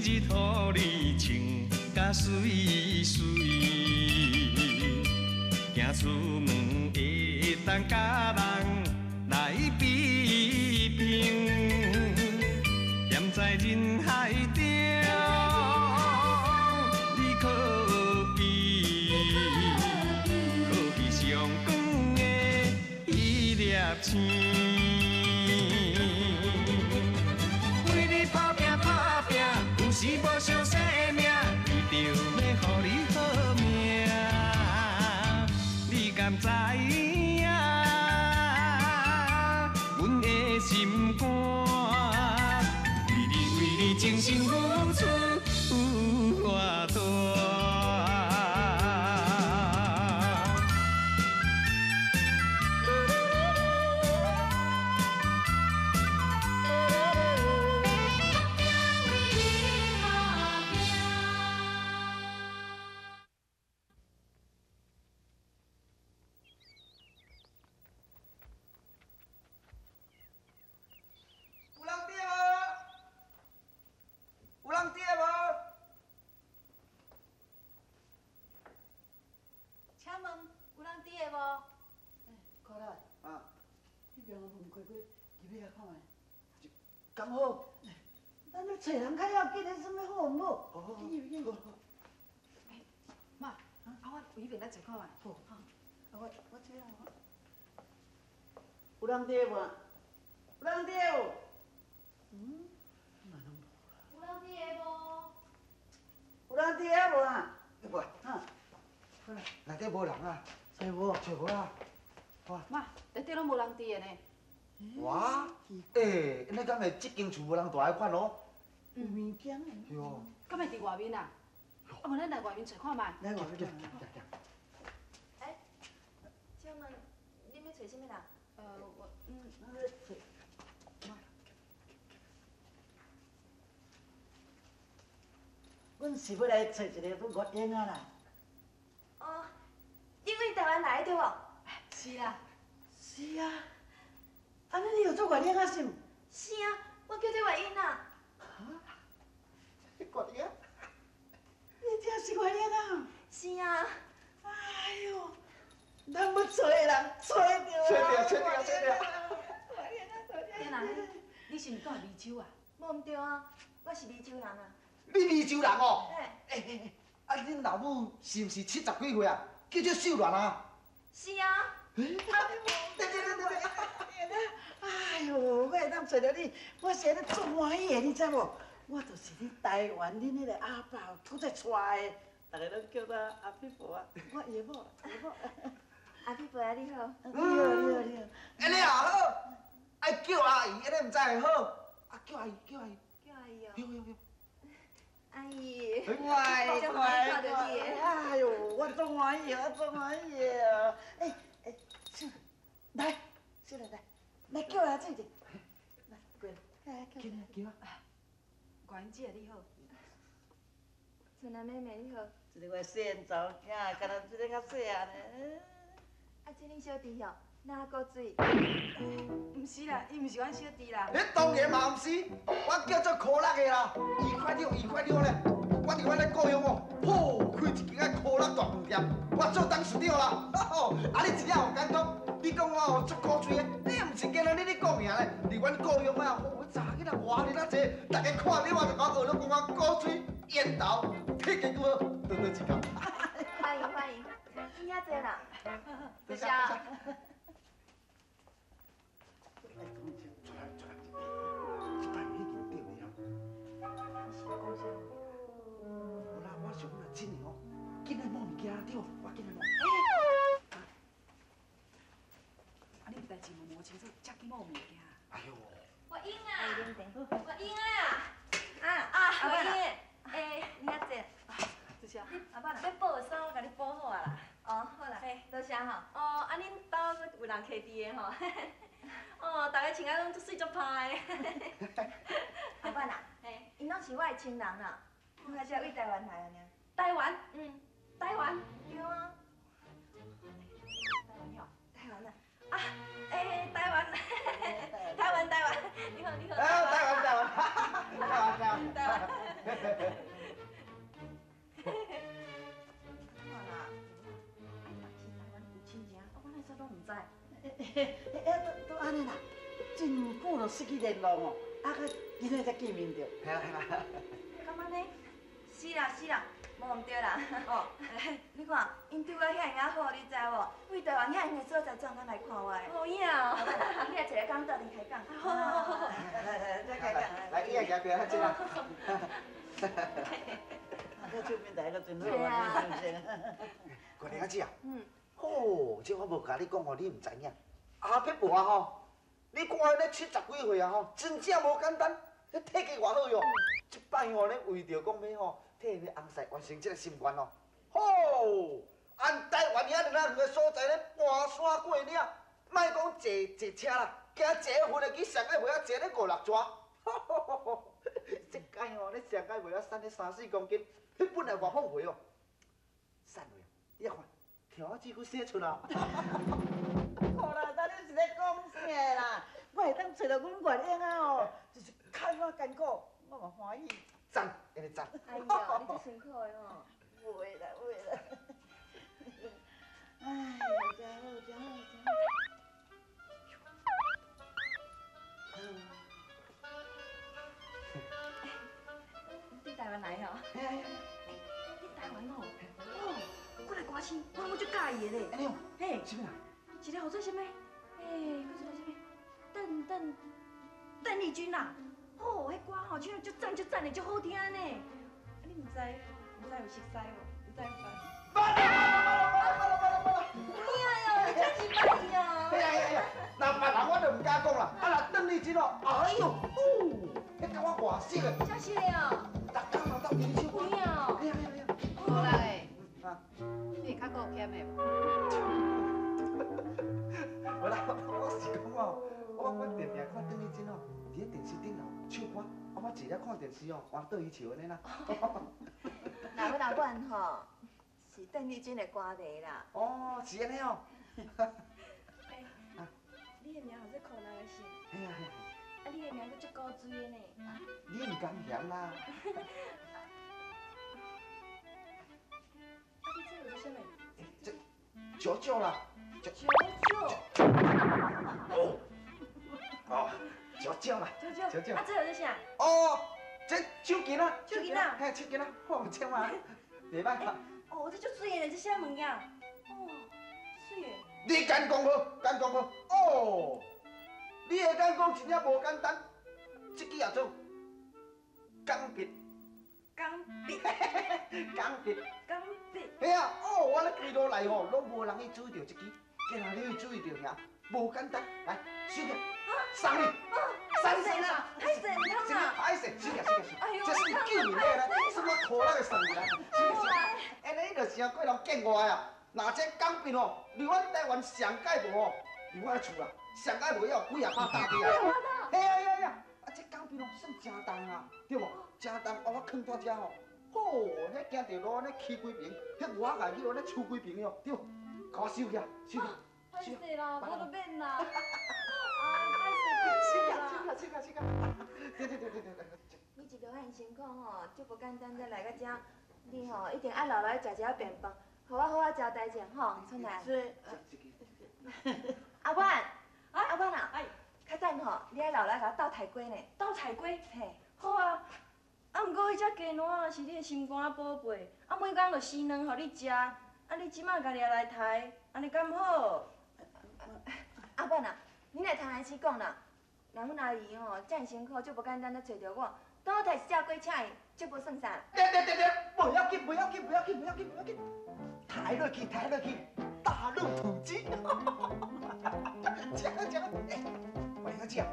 日予你穿甲水水，行出门会当甲人来比拼，站在人海中，你可比上光的一粒星。是无相生的命，为着要予你好命，你敢知影？阮的心肝，为你真心付出有偌大。刚好，咱咧找人较要紧的，什么好唔好？好。妈，我有一边来找看卖。好，我这样。有人伫无？有人伫无？有人伫无？有人伫无啊？无，内底无人啊，找无？找无啊。妈，内底拢无人伫的呢。哇，因那敢会这间厝无人住爱款哦？有物件的。哟。敢会伫外面啊？无咱来外面找看卖。来外面。哎，请问你要找什么人？我咧找。阮是要来找一个要月英啊啦。哦，因为台湾来对无？是啦。是啊。安尼你有做月英啊是毋？是啊，我叫做月英啊。月英？你真是月英啊？是啊。哎呦，咱要找的人找着。找着。天哪，你是毋是讲湄洲啊？无毋对啊，我是湄洲人啊。你湄洲人哦？嘿。恁老母是毋是70几岁啊？叫做秀兰啊？是啊。对。哎呦，我会当找到你，我是安尼足欢喜的，你知无？我就是恁台湾恁迄个阿爸拄才娶的，大家拢叫我阿碧婆啊，我爷母。阿碧婆啊，你好。你好。安尼也好，爱叫阿姨，安尼毋知会好。啊，叫阿姨。叫阿姨哦。哟。阿姨。乖。真欢喜看到你。哎呦，我足欢喜啊！秀兰，来叫来做者。来，过来，叫。关姐你好。春兰妹妹你好。一个细汉查某囝，敢若这个较细汉的。啊，这恁小弟哦，哪个水？毋是啦，伊毋是阮小弟啦。迄当然嘛毋是，我叫做可乐的啦，2块6咧。我伫阮咧故乡哦，开一间可乐大饭店，我做董事长啦。啊，你真正有感觉？你讲我哦足古锥的，你毋是今仔日你讲名咧？伫阮故乡啊，查囡仔活哩那济，大家看你我就讲学了讲我古锥烟头，结果多一个。欢迎，你遐济人。多谢。这摆已经对了。你是要讲啥？无啦，我想讲真的哦，紧来摸物件对，我紧来摸。啊，你有代志无清楚，才去摸物件。哎呦！月英啊！月英啊！月英，你遐济？多谢。你阿爸要补的衫，我甲你补好啊啦。哦，好啦，多谢吼。哦，啊，恁兜有人客伫的吼。哦，大家穿啊拢足水足歹的。阿爸啊，因拢是我的亲人啦，我还是为台湾来的呢。台湾？台湾。对啊。台湾啊！啊，台湾，台湾，你好，台湾，拢唔知。都安尼啦，真久就失去联络哦，啊，个今日才见面着。系啦系啦。咁安尼？是啦是啦，无唔对啦。哦，你看，因对我遐尔好，你知无？为台湾遐远的所在专门来看我的。好呀，你来一个工到底开讲。好。再开讲。来，伊个行过来，进来。这手面台个真好啊，是不是？关玲姐啊，哦，这我无甲你讲哦，你唔知影。阿伯伯啊吼，你看咧70几岁啊吼，真正无简单，迄体格偌好哟。一摆吼咧为着讲要吼替你翁婿完成这个心愿哦。吼，按台湾遐两个所在咧跋山过岭，莫讲坐车啦，行坐飞机上爱袂晓坐咧5、6抓。这届吼，你上届袂晓瘦咧3、4公斤，迄本来偌丰肥哦，瘦落，你看，条子骨写出啦。好啦，那你是咧讲啥啦？我会当找到阮月英啊哦，就是看我艰苦，我嘛欢喜。赞，安尼赞。哎呀，你这辛苦的哦。会啦会啦。哎，真好真好真好。你台湾来哦？哎，你台湾哦？哦，过来歌星，我足介意的咧。安尼哦，嘿，什么啦？一个号做啥物？嘿，佫一个啥物？邓丽君啦。哦，迄歌吼唱足赞足赞的，足好听呢。你唔知有熟悉无？有知无？哎哟，真是歹哦。哎呀，那别人我就唔敢讲啦。啊，那邓丽君哦，哎呦，迄甲我外省的，真是哦。逐工嘛斗听唱歌。有哦。哎呀，好啦诶，啊，你较顾欠的无？无啦，我是讲哦，我定定看邓丽君哦，伫咧电视顶头唱歌，啊，我坐咧看电视哦，玩倒伊笑安尼啦。那我老板吼是邓丽君的歌迷啦。哦，是安尼哦。你的名好像可人的姓，哎呀，啊，你的名佫足古锥的呢。你唔敢嫌啦。啊，你这有啥物？这九九啦，九九。哦，九九啦，九九。啊，这有啥？哦，这手巾啊，手巾啊，嘿，手巾啊，好唱啊，袂歹看。哦，这足水的，这啥物件？哦，水的。你敢讲好，敢讲好。哦，你会敢讲真正无简单，这支也做钢笔。钢笔。钢笔。钢笔。嘿啊，哦，我咧规路来吼，拢无人去注意到这支，今仔你去注意到尔，无简单。来，手巾，送你。歹势啦，歹势唔通啦。歹势，是啊，哎呦，这是救命的啦，什么苦咱个送你来。安尼就是啊，过人见外啊。那这钢笔哦，离阮台湾上届无哦，离我厝啦，上届无要几啊百大滴啊。嘿呀，啊这钢笔哦算真重啊，对无？真重，啊我放到遮吼，吼，迄行着路安尼起几瓶，迄我家去安尼出几瓶哟，对，甲我收起，收起。歹势啦，我都免啦。去，对。你一路很辛苦吼，足无简单才来到遮，你吼一定爱留来食一下便饭，互我好好交代者吼，春兰。是。阿婉，阿婉啊，较等吼，你爱留来甲我斗菜龟呢。斗菜龟？嘿。好啊。啊，毋过迄只鸡卵是你的心肝宝贝，啊每工就生卵互你食，啊你即马家己来刣，安尼敢好？阿婉啊，你来通来起讲啦。若阮阿姨吼，遮尔辛苦，足无简单，才找着我。当我摕小鸡请伊，足无算啥。对，不要紧，抬落去，大肉土鸡。吃，我跟你讲，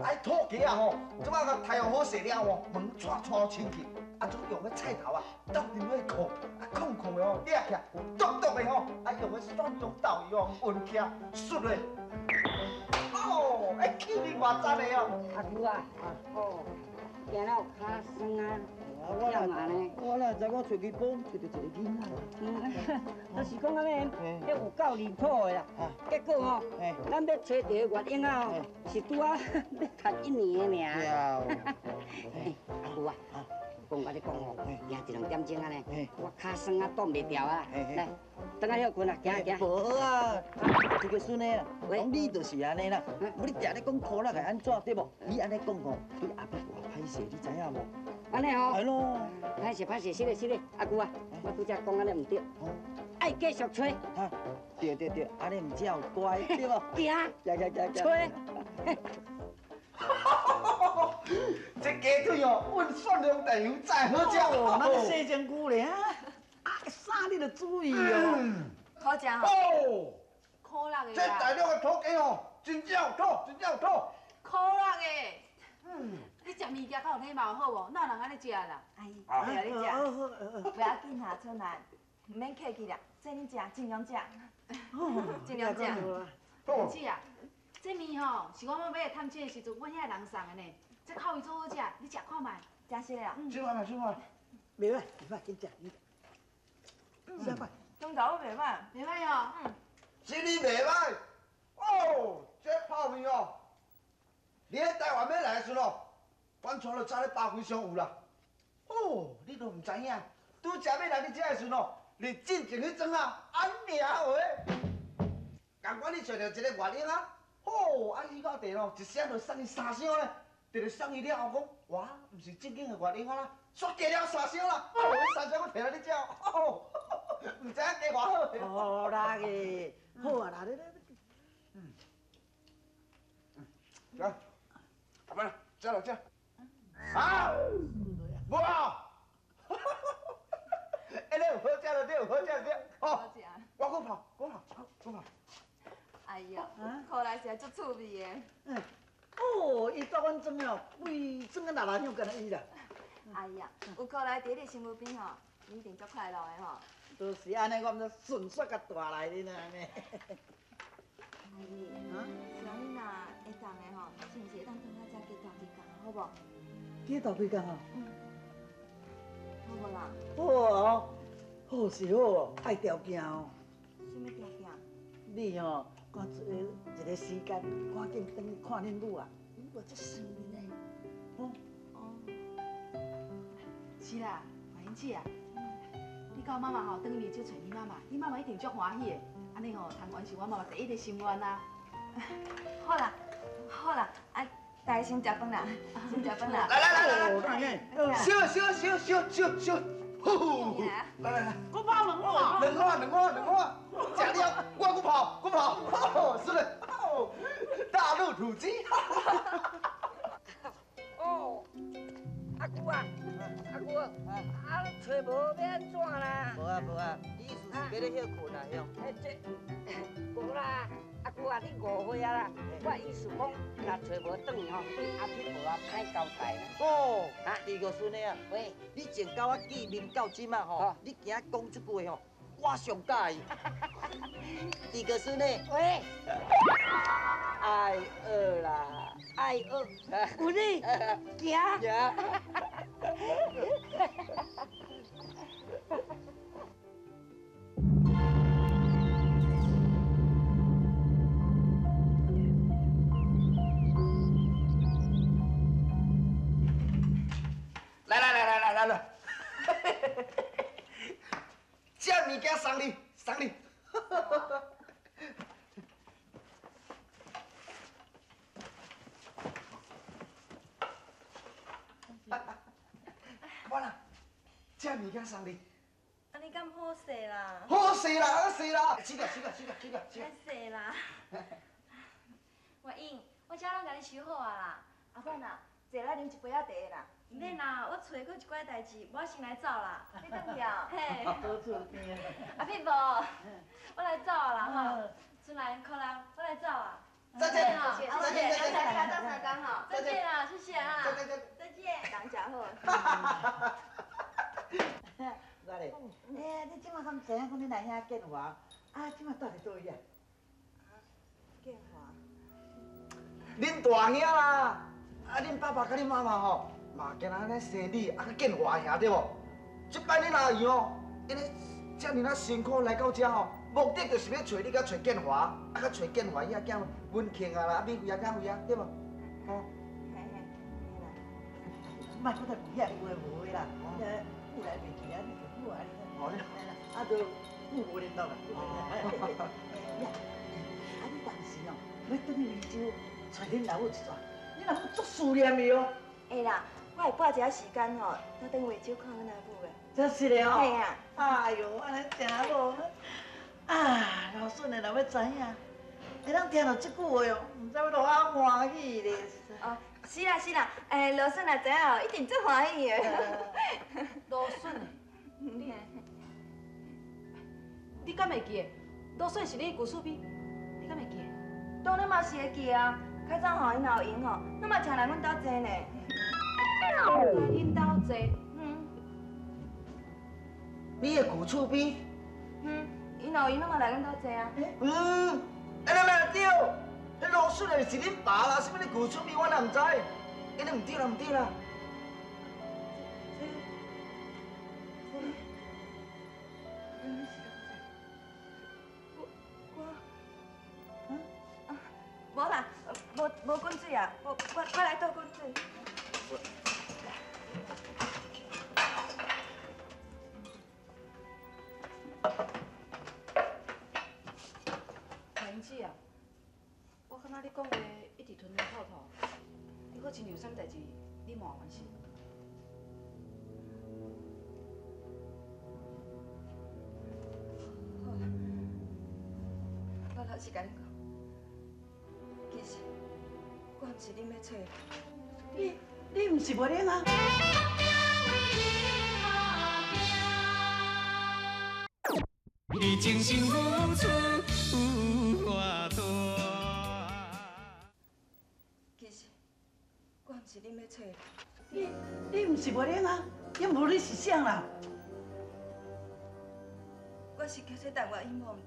哎，土鸡啊吼，即摆个太阳好晒了哦，门串清气，啊，总用个菜头啊，倒入去烤，啊，控的哦，掠起，笃的吼，啊，用个蒜蓉豆油混起，熟嘞。哦，哎，气味偌赞的哦。阿舅啊，哦，今日有脚酸啊，忝啊呢。我哪知我找去帮找到一个囡仔。就是讲安尼，迄有够离谱的啦。结果吼，咱要找到月英啊，是拄啊要读1年的尔。阿舅啊，讲我咧讲哦，赢1、2点钟啊呢，我脚酸啊挡袂牢啊。来，等下休困啊，行行。无啊，这个孙的啊，喂讲你就是安尼啦。你定咧讲苦辣会安怎对无？你安尼讲吼，对阿伯偌歹势，你知影无？安尼吼，系咯。歹势歹势，是咧是咧，阿舅啊，我拄则讲安尼唔对，爱继续吹，哈，对对对，安尼唔才有乖，对无？行，行，吹。这鸡腿哦，温蒜量大油，再好食哦，咱洗真久咧，啊，衫你着注意哦。好食吼，哦，苦辣的这大啦，陆的土鸡哦，真正有土，真正有土。苦辣的。你食物件较有礼貌好无？哪有人安尼食啦？阿姨，啊对啊，你食。好，不要紧啦，春兰，唔免客气啦，这你食，尽量食，尽量食。哦，姐啊，这面吼是我妈买来探亲的时阵，阮遐人送的呢。这烤鱼做好食，你食看卖。真实啦，吃饭了，吃饭了。袂歹，紧食，食快。中昼袂歹。袂歹哦。真哩袂歹。哦，这泡面哦，你喺台湾买来的时候，阮厝就早咧百非常有啦。哦，你都唔知影，拄食要来你遮的时候，你进前去装啊，安尔话。共款你找到一个月龄啊，哦，啊伊到地咯，一声就送伊3箱咧，直就送伊了后讲，哇，唔是正经的月龄啊啦，煞加了3箱啦，哦，迄3箱我摕来你遮，哦，唔知影加偌好。好啦个，好啊啦，来，来，阿伯，吃了吃。啊，无啊，哎，你有好食就对，有好食就对，哦，好食。我去泡，我泡，我泡。哎呀，苦辣是足趣味的。哦，伊到阮庄哦，规整个6万乡干那伊啦。哎呀，有苦辣伫你身躯边吼，你一定足快乐的吼。都是安尼，我毋知顺续甲大来哩呢安尼。阿姨，像你若会当的吼，是毋是会当等我遮加大几工，好无？几大几工哦？好无啦？好哦，好是好哦，爱条件哦。什么条件？你哦，赶一个时间，赶紧转去看恁女啊，我这想你呢。哦，是啦，华英姐啊，你甲我妈妈吼，等于就找你妈妈，你妈妈一定足欢喜的。安尼吼，通完是我妈妈第一个心愿啦。好啦，好啦，啊，大家先食饭啦，先食饭啦。哦，当然，烧，呼，来，我泡两碗。两碗，吃了，我去泡，哦，是嘞，哦，大陆土鸡。哦，阿舅啊，找无要安怎啦？无啊，意思是要咧休困啊，乡。无啦，阿舅啊，你误会啊啦。我意思讲，若找无转去吼，对阿พี่无啊歹交代啦。哦，第个孙的啊，喂，你从甲我见面到即马吼，你今仔讲即句吼，我上介意。第个孙的，喂，爱二啦，爱学，有你，行。呀。来，这物件送你。看啦，这物件送你。安尼敢好势啦？好势啦，吃个。太势啦！我英，我遮拢甲你收好啊啦。阿伯呐，坐来啉一杯仔茶啦。免啦，我找过一寡代志，我先来走啦。你等去啊？嘿。好厝边。阿屁无，我来走啦吼。春兰、苦兰，我来走啊。再见哈，再见刚才你来到才刚好。再见啦，谢谢啊。再见，人真好。哪里？你即马敢知影讲你来遐建华？啊，即马到底倒位啊？建华。恁大兄啦，恁爸爸甲恁妈妈吼，嘛今仔咧生你，啊，佮建华兄对无？即摆恁阿姨哦，因为遮尔啊辛苦来到遮吼，目的就是要找你甲找建华，啊，甲找建华遐囝温庆啊啦，免费啊，减费啊，对无？吼。莫搁再讲遐有诶无诶啦，你来袂记啊？你就久啊，你。啊，就久无联络啦。啊，你当时哦，要转去梅州找恁老母一撮，恁老母足思念伊哦。会啦，我会拨一下时间吼，我等梅州看阮阿母的。真是的哦。嘿啊。哎呦，安尼真好。啊，老孙的若要知影，会当听到这句话哦，唔知要多啊欢喜咧。哦，是啦是啦，罗孙若知影哦，一定足欢喜的。罗顺的，你敢会记得？罗顺是你旧厝边，你敢会记得？当然嘛是会记啊，较早吼因老因吼，咱嘛常来阮兜坐呢。恁兜坐？你的旧厝边？因老因拢嘛来阮兜坐啊。安尼嘛对，迄罗顺的是恁爸啦，什么你旧厝边我哪唔知，安尼唔对啦唔对啦。无啦，无滚水啊，我来倒滚水。文子啊，我感觉你讲话一直吞吞吐吐，你好亲像有啥代志你莫关心。好啦，我老实甲你讲。其实，我毋是恁要找的。你唔是无灵啊？你真心付出有偌大？其实，我毋是恁要找的。你唔是无灵啊？要无你是啥啦？我是叫做陈月英，无毋对。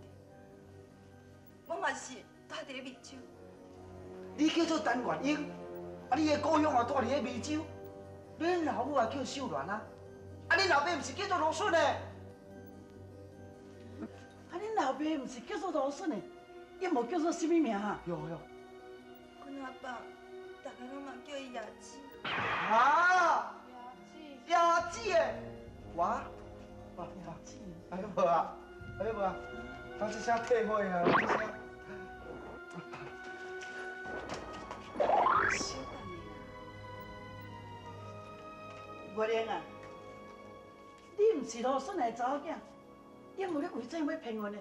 我嘛是住伫咧梅州。你叫做陈元英，啊，你的故乡也住伫咧梅州，恁老母也叫秀兰啊，啊，恁老爸毋是叫做罗顺的？啊，恁老爸唔是叫做罗顺的，也无叫做什么名啊？哟，阮阿爸，大家拢嘛叫伊雅姊。啊，雅姊的，哇，雅姊，哎无啊，无啊，咱这声退货啊，这声。小等你无灵啊，你唔是罗顺的查某囝，也无你为怎要骗阮呢？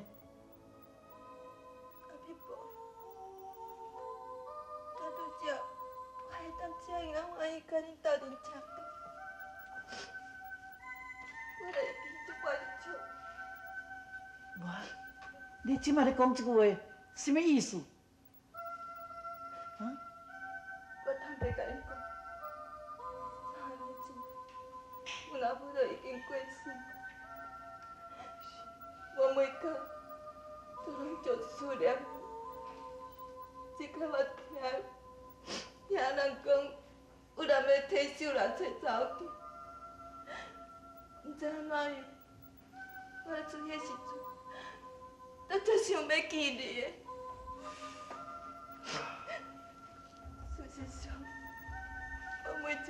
阿皮婆，我拄只，我会当这样欢喜甲恁斗阵吃饭，我来已经足怪你笑。你即摆咧讲这句话，什么意思？我坦白甲你讲，3年前，阮阿母就已经过世。我每天都拢足思念伊。即摆我听人讲，有人要替秀兰找查某囝，毋知影哪样。我咧做迄时阵，都足想要见你的。事实上，我每一天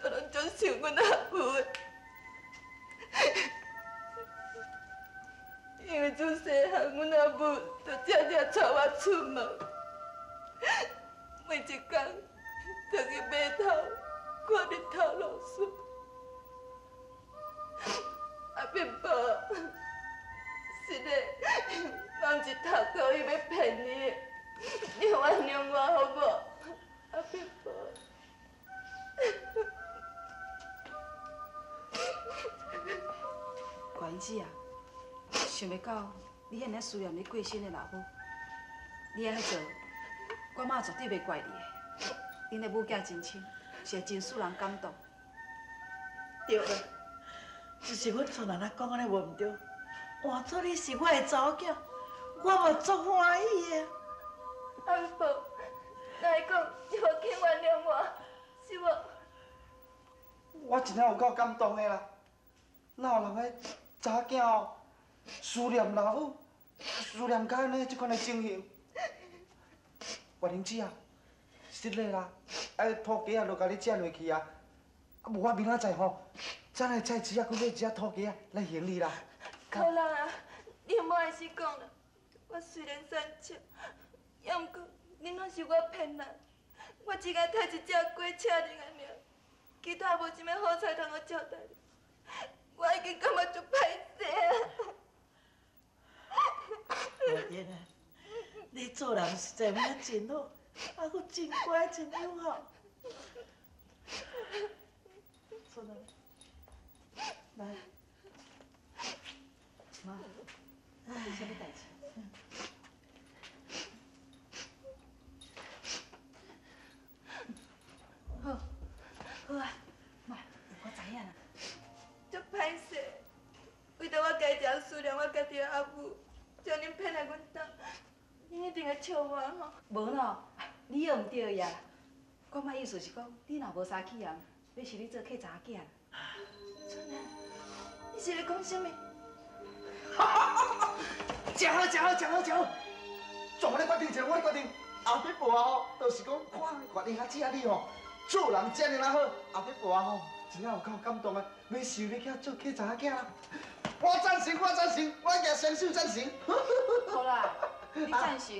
都拢足想阮阿母的，因为自细汉，阮阿母就常常带我出门，每一天就去码头看日头落雪。阿变婆，是的，我毋是头壳伊要骗你的，你原谅我好无？阿变婆。关子啊，想袂到你遐尔思念你过身的老母，你安尼做，我妈绝对袂怪你的。恁的母囝真亲，是会真使人感动。对啦，只是阮厝人讲安尼无毋对，换做你是我的查某囝，我嘛足欢喜的。阿婆，来讲，你无肯原谅我，是无？我真正有够感动的啦！哪有人个查囝哦，思念老母，思念到安尼即款的情形？月玲姐啊，失礼啦，土鸡啊，就甲你捡落去啊！啊，无我明仔载吼，再来载一只，搁买一只土鸡啊来迎你啦。好人啊，你莫安是讲啦。我虽然善笑，也毋过恁拢是我骗人。我只敢杀一只鸡请恁安尼，其他无啥物好菜通我招待你。我已经感觉足歹势啊！老燕啊，你做人实在嘛真好，啊，佫真乖真友好。孙儿，来，妈，有啥物代志？好，好啊，妈，我知影啦。足歹势，为着我家己也思念我家己的阿母，将恁骗来阮兜，恁一定会笑我吼。无喏，你又毋对呀。我妈意思是讲，你若无三起人，要是你做客查囝。春兰，你是咧讲啥物？真好，真好，真好，真好！从我咧决定前，我咧决定后壁步啊吼，就是讲看决定较正你吼，做人遮尔啊好，后壁步啊吼，真正有够感动啊！要收你去做客查囝啦！我赞成，我赞成，我也双手赞成。好啦，你赞成，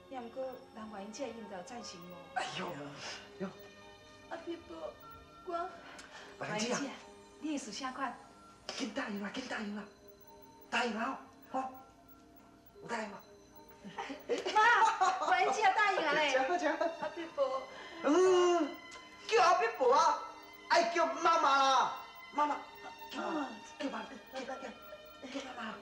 也毋过人原因这应该有赞成无？哎呦，哟，阿皮婆，我白姐啊，你意思啥款？紧答应啦，紧答应啦，答应啦吼，有答应无？妈，原姐答应啊嘞。真好，真好。阿皮婆，叫后壁步啊，爱叫妈妈啦，妈妈，叫妈妈，叫妈妈。